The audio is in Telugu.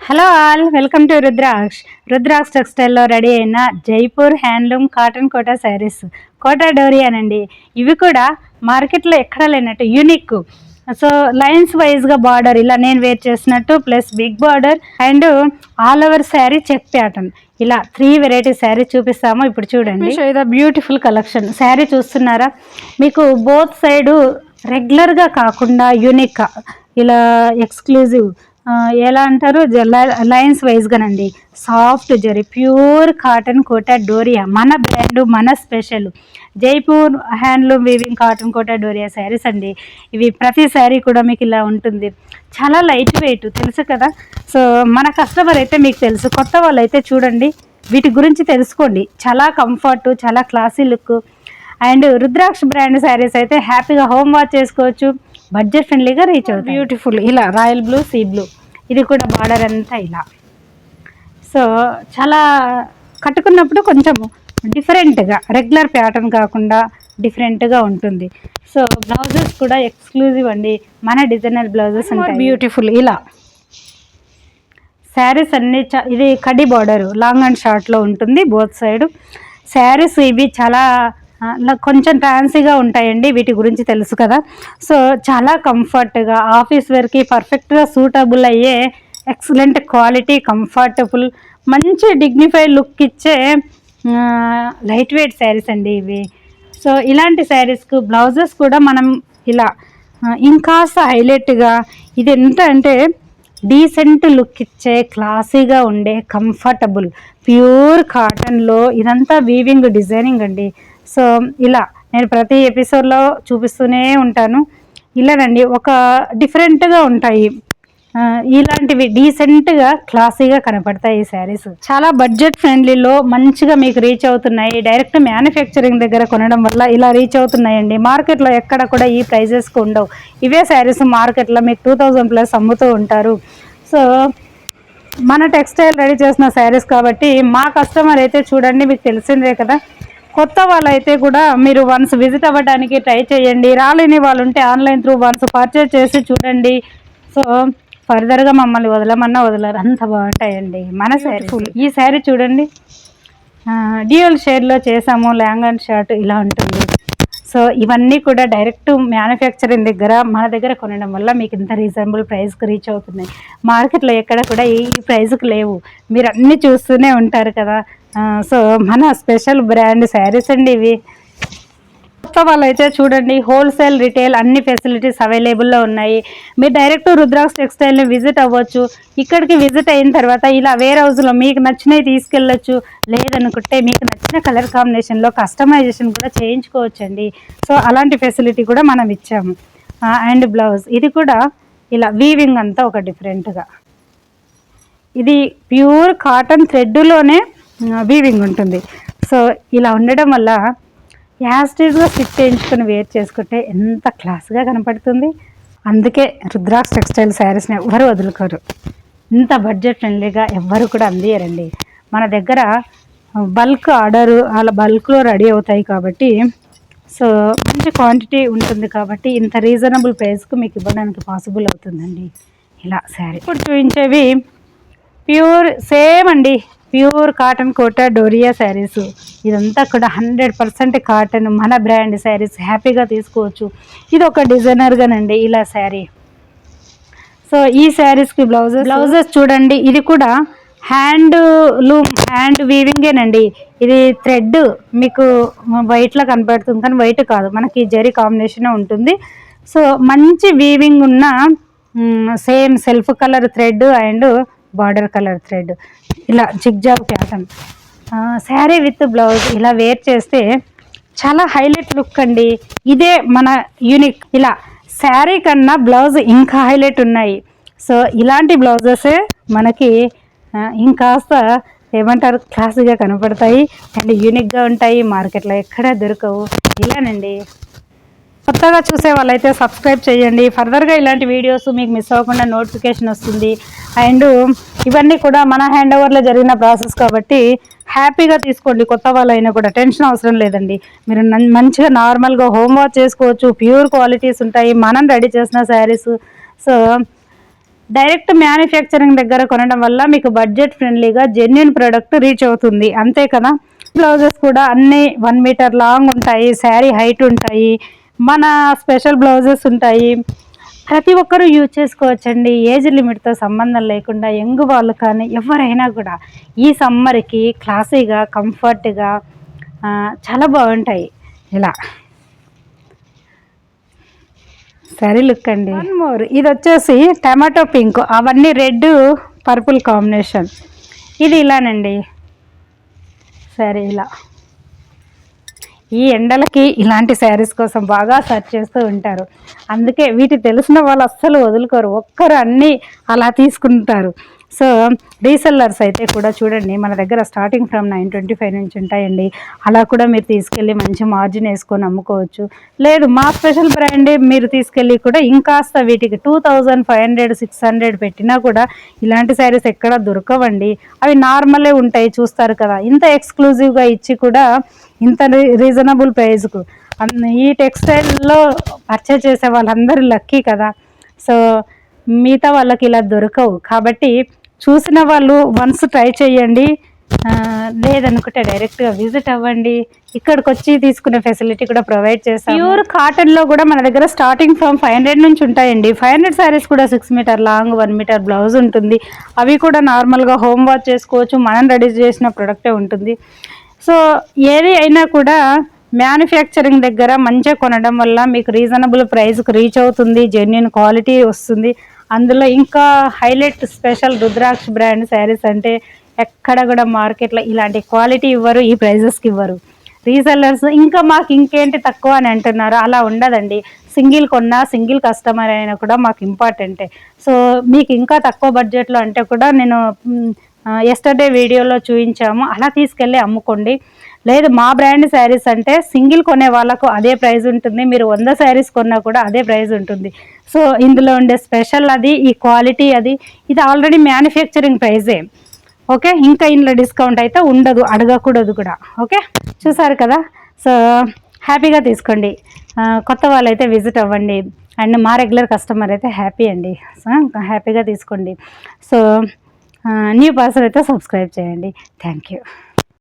Hello all, welcome to Rudraksha టెక్స్టైల్లో రెడీ అయిన జైపూర్ హ్యాండ్లూమ్ కాటన్ కోటా శారీస్, కోటా డోరియానండి. ఇవి కూడా మార్కెట్లో ఎక్కడా లేనట్టు యూనిక్. సో లైన్స్ వైజ్గా బార్డర్ ఇలా నేను వేర్ చేసినట్టు, plus big border and all over sari check pattern, ఇలా 3 వెరైటీ శారీ చూపిస్తాము. ఇప్పుడు చూడండి, ఇది బ్యూటిఫుల్ కలెక్షన్. శారీ చూస్తున్నారా? మీకు బోత్ సైడు రెగ్యులర్గా కాకుండా యూనిక్, ఇలా ఎక్స్క్లూజివ్, ఎలా అంటారు, లైన్స్ వైజ్గానండి. Soft zari pure cotton Kota Doria, మన బ్రాండ్, మన special Jaipur handloom weaving cotton Kota Doria saris అండి. ఇవి ప్రతి శారీ కూడా మీకు ఇలా ఉంటుంది. చాలా లైట్ వెయిట్, తెలుసు కదా. సో మన కస్టమర్ అయితే మీకు తెలుసు, కొత్త వాళ్ళు అయితే చూడండి, వీటి గురించి తెలుసుకోండి. చాలా కంఫర్ట్, చాలా classy look. And rudraksha brand saris అయితే హ్యాపీగా హోమ్ వాష్ చేసుకోవచ్చు, బడ్జెట్ ఫ్రెండ్లీగా రీచ్ అవుతుంది. బ్యూటిఫుల్ ఇలా రాయల్ బ్లూ, సీ బ్లూ, ఇది కూడా బార్డర్ అంతా ఇలా. సో చాలా కట్టుకున్నప్పుడు కొంచెం డిఫరెంట్గా, రెగ్యులర్ ప్యాటర్న్ కాకుండా డిఫరెంట్గా ఉంటుంది. సో బ్లౌజెస్ కూడా ఎక్స్క్లూజివ్ అండి, మన డిజైనర్ బ్లౌజెస్ ఉంటాయి. బ్యూటిఫుల్ ఇలా శారీస్ అన్నీ ఇది కడ్డీ బార్డర్, లాంగ్ అండ్ షార్ట్లో ఉంటుంది బోత్ సైడ్. శారీస్ ఇవి చాలా కొంచెం ఫ్యాన్సీగా ఉంటాయండి, వీటి గురించి తెలుసు కదా. సో చాలా కంఫర్ట్గా, ఆఫీస్ వేర్కి పర్ఫెక్ట్గా సూటబుల్ అయ్యే ఎక్సలెంట్ క్వాలిటీ, కంఫర్టబుల్, మంచి డిగ్నిఫైడ్ లుక్ ఇచ్చే లైట్ వెయిట్ శారీస్ అండి ఇవి. సో ఇలాంటి శారీస్కు బ్లౌజెస్ కూడా మనం ఇలా ఇంకాస్త హైలైట్గా, ఇది ఎంత అంటే డీసెంట్ లుక్ ఇచ్చే, క్లాసీగా ఉండే, కంఫర్టబుల్ ప్యూర్ కాటన్లో ఇదంతా వీవింగ్ డిజైనింగ్ అండి. సో ఇలా నేను ప్రతి ఎపిసోడ్లో చూపిస్తూనే ఉంటాను. ఇలానండి, ఒక డిఫరెంట్గా ఉంటాయి, ఇలాంటివి డీసెంట్గా క్లాసీగా కనపడతాయి ఈ శారీస్. చాలా బడ్జెట్ ఫ్రెండ్లీలో మంచిగా మీకు రీచ్ అవుతున్నాయి. డైరెక్ట్ మ్యానుఫ్యాక్చరింగ్ దగ్గర కొనడం వల్ల ఇలా రీచ్ అవుతున్నాయండి. మార్కెట్లో ఎక్కడ కూడా ఈ ప్రైజెస్కి ఉండవు. ఇవే శారీస్ మార్కెట్లో మీకు 2000+ అమ్ముతూ ఉంటారు. సో మన టెక్స్టైల్ రెడీ చేసిన శారీస్ కాబట్టి మా కస్టమర్ అయితే చూడండి, మీకు తెలిసిందే కదా. కొత్త వాళ్ళైతే కూడా మీరు వన్స్ విజిట్ అవ్వడానికి ట్రై చేయండి. రాలేని వాళ్ళు ఉంటే ఆన్లైన్ త్రూ వన్స్ పర్చేజ్ చేసి చూడండి. సో ఫర్దర్గా మమ్మల్ని వదలమన్నా వదలరు, అంత బాగుంటాయండి మన శారీ. ఈ శారీ చూడండి, డ్యూయల్ షేడ్లో చేసాము, లాంగ్ అండ్ షార్ట్ ఇలా ఉంటుంది. సో ఇవన్నీ కూడా డైరెక్ట్ మ్యానుఫ్యాక్చరింగ్ దగ్గర, మన దగ్గర కొనడం వల్ల మీకు ఇంత రీజనబుల్ ప్రైస్కి రీచ్ అవుతున్నాయి. మార్కెట్లో ఎక్కడ కూడా ఈ ప్రైస్కి లేవు, మీరు అన్నీ చూస్తూనే ఉంటారు కదా. సో మన స్పెషల్ బ్రాండ్ శారీస్ అండి ఇవి. కొత్త వాళ్ళు అయితే చూడండి, హోల్సేల్, రిటైల్ అన్ని ఫెసిలిటీస్ అవైలబుల్లో ఉన్నాయి. మీరు డైరెక్ట్ రుద్రాక్ష టెక్స్టైల్ని విజిట్ అవ్వచ్చు. ఇక్కడికి విజిట్ అయిన తర్వాత ఇలా వేర్ హౌస్లో మీకు నచ్చినవి తీసుకెళ్ళచ్చు. లేదనుకుంటే మీకు నచ్చిన కలర్ కాంబినేషన్లో కస్టమైజేషన్ కూడా చేయించుకోవచ్చండి. సో అలాంటి ఫెసిలిటీ కూడా మనం ఇచ్చాము. అండ్ బ్లౌజ్ ఇది కూడా ఇలా వీవింగ్ అంతా ఒక డిఫరెంట్గా, ఇది ప్యూర్ కాటన్ థ్రెడ్లోనే వీవింగ్ ఉంటుంది. సో ఇలా ఉండడం వల్ల యాస్టీజ్గా స్టిచ్ చేయించుకొని వేర్ చేసుకుంటే ఎంత క్లాస్గా కనపడుతుంది. అందుకే రుద్రాక్ష టెక్స్టైల్ శారీస్ని ఎవ్వరు వదులుకోరు. ఇంత బడ్జెట్ ఫ్రెండ్లీగా ఎవ్వరు కూడా అందియరండి. మన దగ్గర బల్క్ ఆర్డరు అలా బల్క్లో రెడీ అవుతాయి కాబట్టి, సో మంచి క్వాంటిటీ ఉంటుంది కాబట్టి ఇంత రీజనబుల్ ప్రైస్కి మీకు ఇవ్వడానికి పాసిబుల్ అవుతుందండి. ఇలా శారీ ఇప్పుడు చూపించేవి ప్యూర్ సేమ్ అండి, ప్యూర్ కాటన్ కోటా డోరియా శారీస్. ఇదంతా కూడా 100% కాటన్, మన బ్రాండ్ శారీస్, హ్యాపీగా తీసుకోవచ్చు. ఇది ఒక డిజైనర్గానండి ఇలా శారీ. సో ఈ శారీస్కి బ్లౌజెస్ చూడండి, ఇది కూడా హ్యాండ్లూమ్, హ్యాండ్ వీవింగేనండి. ఇది థ్రెడ్ మీకు వైట్లో కనపడుతుంది కానీ వైట్ కాదు, మనకి జరీ కాంబినేషన్ ఉంటుంది. సో మంచి వీవింగ్ ఉన్న same self colour thread and border colour thread, ఇలా zigzag pattern sari with blouse ఇలా వేర్ చేస్తే చాలా హైలైట్ లుక్ అండి. ఇదే మన యూనిక్. ఇలా శారీ కన్నా బ్లౌజ్ ఇంకా హైలైట్ ఉన్నాయి. సో ఇలాంటి బ్లౌజెసే మనకి ఇంకాస్త ఏమంటారు, క్లాస్గా కనపడతాయి అండ్ యూనిక్గా ఉంటాయి, మార్కెట్లో ఎక్కడా దొరకవు. ఇలానండి. కొత్తగా చూసే వాళ్ళైతే సబ్స్క్రైబ్ చేయండి. ఫర్దర్గా ఇలాంటి వీడియోస్ మీకు మిస్ అవ్వకుండా నోటిఫికేషన్ వస్తుంది. అండ్ ఇవన్నీ కూడా మన హ్యాండ్ ఓవర్లో జరిగిన ప్రాసెస్ కాబట్టి హ్యాపీగా తీసుకోండి. కొత్త వాళ్ళైనా కూడా టెన్షన్ అవసరం లేదండి. మీరు మంచిగా నార్మల్గా హోమ్ వాష్ చేసుకోవచ్చు. ప్యూర్ క్వాలిటీస్ ఉంటాయి, మనం రెడీ చేసిన శారీస్. సో డైరెక్ట్ మ్యానుఫ్యాక్చరింగ్ దగ్గర కొనడం వల్ల మీకు బడ్జెట్ ఫ్రెండ్లీగా జెన్యున్ ప్రోడక్ట్ రీచ్ అవుతుంది, అంతే కదా. బ్లౌజెస్ కూడా అన్నీ 1 మీటర్ లాంగ్ ఉంటాయి, శారీ హైట్ ఉంటాయి, మన స్పెషల్ బ్లౌజెస్ ఉంటాయి. ప్రతి ఒక్కరూ యూజ్ చేసుకోవచ్చండి, ఏజ్ లిమిట్తో సంబంధం లేకుండా. యంగ్ వాళ్ళు కానీ ఎవరైనా కూడా ఈ సమ్మర్కి క్లాసీగా కంఫర్ట్గా చాలా బాగుంటాయి. ఇలా సరే లుక్ అండి. వన్ మోర్, ఇది వచ్చేసి టమాటో పింక్, అవన్నీ రెడ్ పర్పుల్ కాంబినేషన్. ఇది ఇలానండి సరే. ఇలా ఈ ఎండలకి ఇలాంటి శారీస్ కోసం బాగా సెర్చ్ చేస్తూ ఉంటారు, అందుకే వీటి తెలిసిన వాళ్ళు అస్సలు వదులుకోరు, ఒక్కరు అన్నీ అలా తీసుకుంటారు. సో రీసెల్లర్స్ అయితే కూడా చూడండి, మన దగ్గర స్టార్టింగ్ ఫ్రమ్ 925 నుంచి ఉంటాయండి. అలా కూడా మీరు తీసుకెళ్ళి మంచి మార్జిన్ వేసుకొని అమ్ముకోవచ్చు. లేదు మా స్పెషల్ బ్రాండే మీరు తీసుకెళ్ళి కూడా ఇంకాస్త వీటికి 2500 600 పెట్టినా కూడా ఇలాంటి శారీస్ ఎక్కడ దొరకవండి. అవి నార్మలే ఉంటాయి, చూస్తారు కదా. ఇంత ఎక్స్క్లూజివ్గా ఇచ్చి కూడా ఇంత రీజనబుల్ ప్రైస్కు ఈ టెక్స్టైల్లో పర్చేజ్ చేసే వాళ్ళందరూ లక్కీ కదా. సో మిగతా వాళ్ళకి ఇలా దొరకవు, కాబట్టి చూసిన వాళ్ళు వన్స్ ట్రై చేయండి, లేదనుకుంటే డైరెక్ట్గా విజిట్ అవ్వండి. ఇక్కడికి వచ్చి తీసుకునే ఫెసిలిటీ కూడా ప్రొవైడ్ చేస్తాం. ప్యూర్ కాటన్లో కూడా మన దగ్గర స్టార్టింగ్ ఫ్రమ్ 500 నుంచి ఉంటాయండి. 500 శారీస్ కూడా 6 మీటర్ లాంగ్ 1 మీటర్ బ్లౌజ్ ఉంటుంది. అవి కూడా నార్మల్గా హోమ్ వాష్ చేసుకోవచ్చు, మనం రెడీ చేసిన ప్రొడక్టే ఉంటుంది. సో ఏది అయినా కూడా మ్యానుఫ్యాక్చరింగ్ దగ్గర మంచిగా కొనడం వల్ల మీకు రీజనబుల్ ప్రైస్కి రీచ్ అవుతుంది, జెన్యున్ క్వాలిటీ వస్తుంది. అందులో ఇంకా హైలైట్ స్పెషల్ రుద్రాక్ష బ్రాండ్ శారీస్ అంటే ఎక్కడ కూడా మార్కెట్లో ఇలాంటి క్వాలిటీ ఇవ్వరు, ఈ ప్రైజెస్కి ఇవ్వరు. రీసెల్లర్స్ ఇంకా మాకు ఇంకేంటి తక్కువ అని అంటున్నారు, అలా ఉండదండి. సింగిల్ కొన్నా సింగిల్ కస్టమర్ అయినా కూడా మాకు ఇంపార్టెంటే. సో మీకు ఇంకా తక్కువ బడ్జెట్లో అంటే కూడా నేను ఎస్టర్డే వీడియోలో చూపించాము, అలా తీసుకెళ్ళి అమ్ముకోండి. లేదు మా బ్రాండ్ శారీస్ అంటే సింగిల్ కొనే వాళ్ళకు అదే ప్రైస్ ఉంటుంది, మీరు 100 శారీస్ కొన్నా కూడా అదే ప్రైస్ ఉంటుంది. సో ఇందులో ఉండే స్పెషల్ అది, ఈ క్వాలిటీ అది, ఇది ఆల్రెడీ మ్యానుఫ్యాక్చరింగ్ ప్రైజే. ఓకే, ఇంకా ఇందులో డిస్కౌంట్ అయితే ఉండదు, అడగకూడదు కూడా. ఓకే, చూసారు కదా. సో హ్యాపీగా తీసుకోండి, కొత్త వాళ్ళైతే విజిట్ అవ్వండి, అండ్ మా రెగ్యులర్ కస్టమర్ అయితే హ్యాపీ అండి. సో హ్యాపీగా తీసుకోండి. సో న్యూ పర్సన్ అయితే సబ్స్క్రైబ్ చేయండి. Thank you.